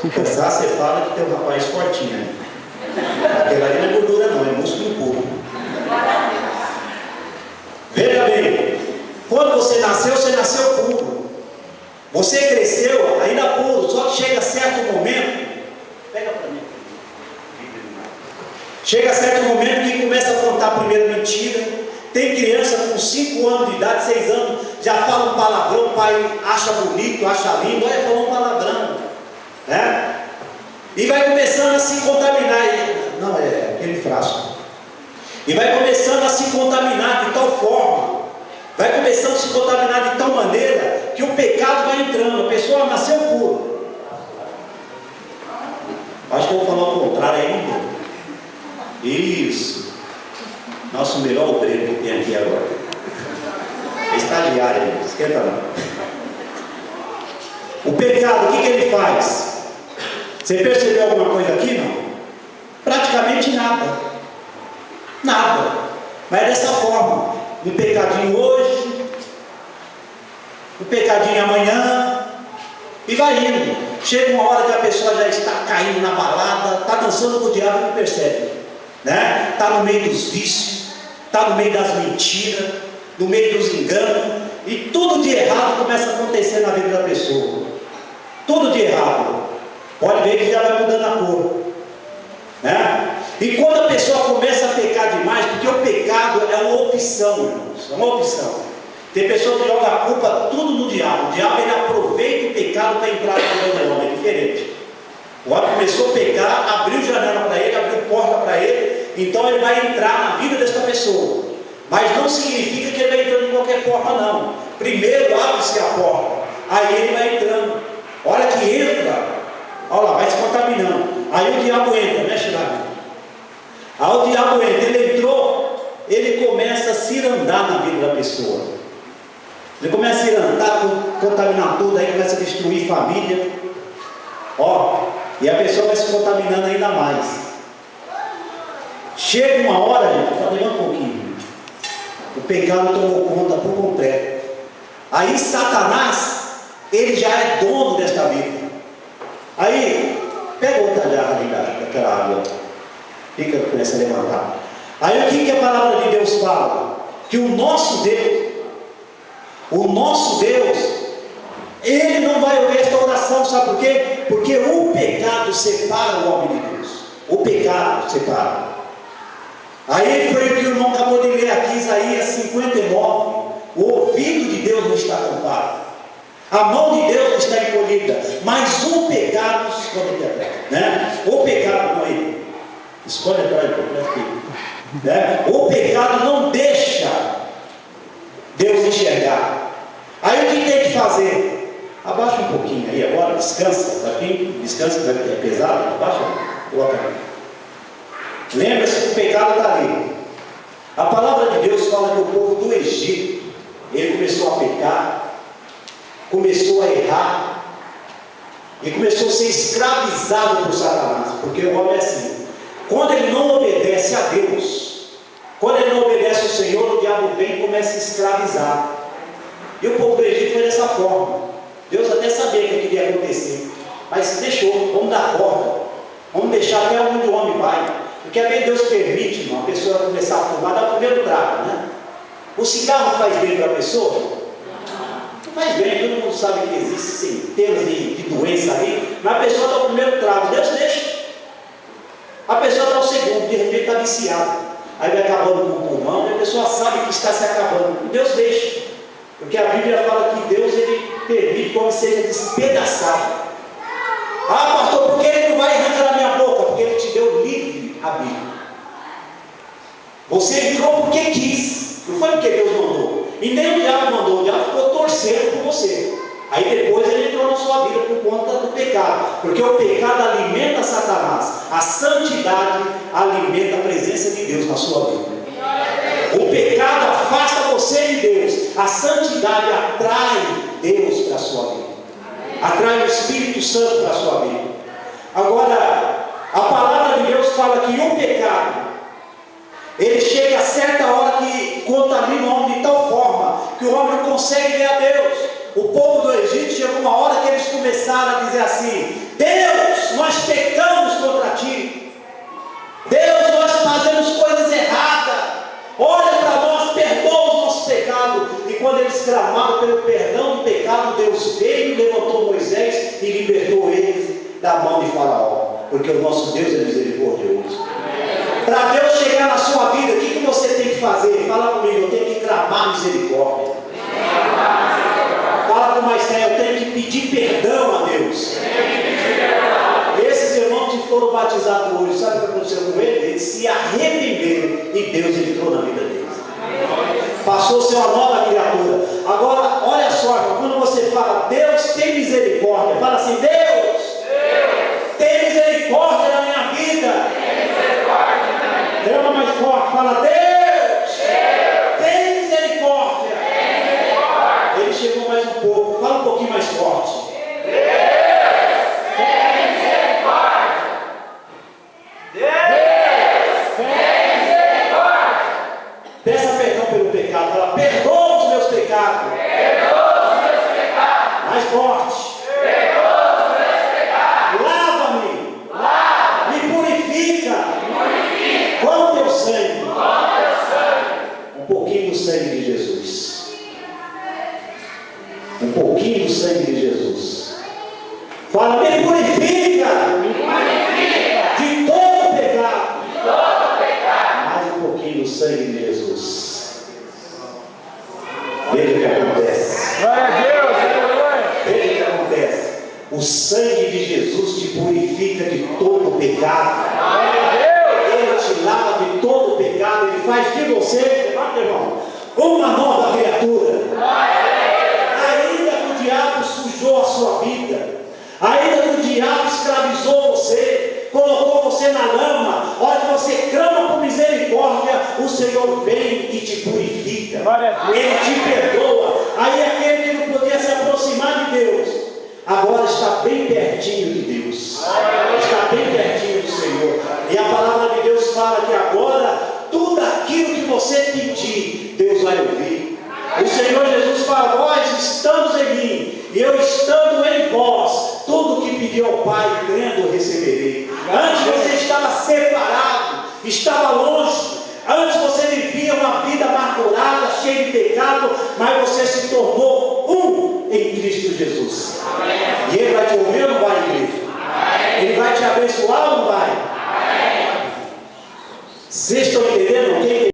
Cansar, você fala que tem um rapaz fortinho, né? Aquela ali não é gordura não, é músculo puro. Veja bem, quando você nasceu puro. Você cresceu ainda puro, só que chega a certo momento, pega para mim. Chega a certo momento que começa a contar a primeira mentira. Tem criança com 5 anos de idade, 6 anos, já fala um palavrão, o pai acha bonito, acha lindo, olha, falou um palavrão, né? E vai começando a se contaminar, não, é aquele frasco, e vai começando a se contaminar de tal forma, vai começando a se contaminar de tal maneira, que o pecado vai entrando, a pessoa nasceu pura. Acho que eu vou falar o contrário ainda. Isso. Nosso melhor obreiro que tem aqui agora. Estagiário, esquenta não. O pecado, o que ele faz? Você percebeu alguma coisa aqui? Não? Praticamente nada. Nada. Mas é dessa forma. Um pecadinho hoje, um pecadinho amanhã, e vai indo. Chega uma hora que a pessoa já está caindo na balada, está dançando com o diabo e não percebe, né? Está no meio dos vícios, está no meio das mentiras, no meio dos enganos, e tudo de errado começa a acontecer na vida da pessoa. Tudo de errado. Pode ver que já vai mudando a cor, né? E quando a pessoa começa a pecar demais, porque o pecado é uma opção, irmãos, é uma opção. Tem pessoa que joga a culpa tudo no diabo. O diabo, ele aproveita o pecado para entrar na vida do homem, é diferente. O homem começou a pecar, abriu janela para ele, abriu porta para ele, então ele vai entrar na vida desta pessoa. Mas não significa que ele vai entrando de qualquer forma, não. Primeiro abre-se a porta, aí ele vai entrando. Hora que entra, olha lá, vai se contaminando. Aí o diabo entra, mexe lá. Aí o diabo entra, ele entrou, ele começa a cirandar na vida da pessoa. Ele começa a cirandar, contaminar tudo, aí começa a destruir família. Ó, e a pessoa vai se contaminando ainda mais. Chega uma hora, gente, falei um pouquinho. O pecado tomou conta por completo. Aí Satanás, ele já é dono desta vida. Aí, pega outra jarra ali daquela água. Fica, começa a levantar. Aí o que a palavra de Deus fala? Que o nosso Deus, Ele não vai ouvir esta oração, sabe por quê? Porque o pecado separa o homem de Deus. O pecado separa. Aí foi o que o irmão acabou de ler aqui, Isaías 59. O ouvido de Deus não está tampado, a mão de Deus não está encolhida, mas o pecado esconde atrás, né? O pecado não é, esconde atrás, né? O pecado não deixa Deus enxergar. Aí o que tem que fazer? Abaixa um pouquinho aí agora, descansa daqui, descansa, que é pesado, abaixa, coloca aí. Lembra-se que o pecado está ali. A palavra de Deus fala que o povo do Egito, ele começou a pecar, começou a errar, e começou a ser escravizado por Satanás, porque o homem é assim, quando ele não obedece a Deus, quando ele não obedece ao Senhor, o diabo vem e começa a escravizar. E o povo do Egito foi dessa forma. Deus até sabia que aquilo ia acontecer, mas deixou, vamos dar corda, vamos deixar até onde o homem vai, porque é bem Deus permite, irmão, a pessoa começar a fumar, dá o primeiro trago, né? O cigarro faz bem para a pessoa? Não faz bem, todo mundo sabe que existem centenas de doenças ali, mas a pessoa dá o primeiro trago, Deus deixa. A pessoa dá o segundo, de repente está viciada, aí vai acabando com o pulmão, e a pessoa sabe que está se acabando, Deus deixa, porque a Bíblia fala que Deus, ele permite que o homem seja despedaçado. Ah, pastor, por que ele não vai arrancar na minha boca? Porque ele te deu livre a Bíblia. Você entrou porque quis, não foi porque Deus mandou, e nem o diabo mandou, o diabo ficou torcendo por você. Aí depois ele entrou na sua vida por conta do pecado, porque o pecado alimenta Satanás, a santidade alimenta a presença de Deus na sua vida. O pecado afasta você de Deus, a santidade atrai Deus para a sua vida, atrai o Espírito Santo para a sua vida. Agora, a palavra de Deus fala que o pecado, ele chega a certa hora que contamina o homem de tal forma que o homem não consegue ver a Deus. O povo do Egito chegou uma hora que eles começaram a dizer assim: Deus, eles clamaram pelo perdão do pecado, Deus veio, levantou Moisés e libertou eles da mão de Faraó, porque o nosso Deus é misericordioso. Para Deus chegar na sua vida, o que você tem que fazer? Fala comigo, eu tenho que clamar misericórdia. Fala com mais fé, eu tenho que pedir perdão a Deus. Esses irmãos que foram batizados hoje, sabe o que aconteceu com eles? Eles se arrependeram e Deus entrou na vida deles. Passou a ser uma nova criatura. Agora, olha só, quando você fala, Deus tem misericórdia, fala assim, Deus tem misericórdia na minha vida. Derrama mais forte, fala, Deus tem misericórdia. Ele chegou mais um pouco, fala um pouquinho mais forte. Peça perdão pelo pecado. Fala, perdoa os meus pecados. Mais forte. Lava-me. Me purifica. Com o teu sangue. Um pouquinho do sangue de Jesus. Um pouquinho do sangue de Jesus. Fala, me purifica. De todo pecado. Mais um pouquinho do sangue de Jesus. Veja o que acontece. Glória a Deus, aleluia. Veja o que acontece. O sangue de Jesus te purifica de todo pecado. Ele te lava de todo pecado. Ele faz de você, irmão, uma nova criatura. Ainda que o diabo sujou a sua vida, ainda que o diabo escravizou você, colocou você na lama, hora que você clama por misericórdia, o Senhor vem e te purifica. Ele te perdoa. Aí aquele que não podia se aproximar de Deus, agora está bem pertinho de Deus, está bem pertinho do Senhor. E a palavra de Deus fala que agora tudo aquilo que você pedir, Deus vai ouvir. O Senhor Jesus fala, vós estamos em mim, e eu estando em vós, tudo que pediu ao Pai, crendo, receberei. Antes você estava separado, estava longe, antes você vivia uma vida amargurada, cheia de pecado, mas você se tornou um em Cristo Jesus. E Ele vai te ouvir ou não vai, igreja? Ele vai te abençoar ou não vai? Vocês estão entendendo?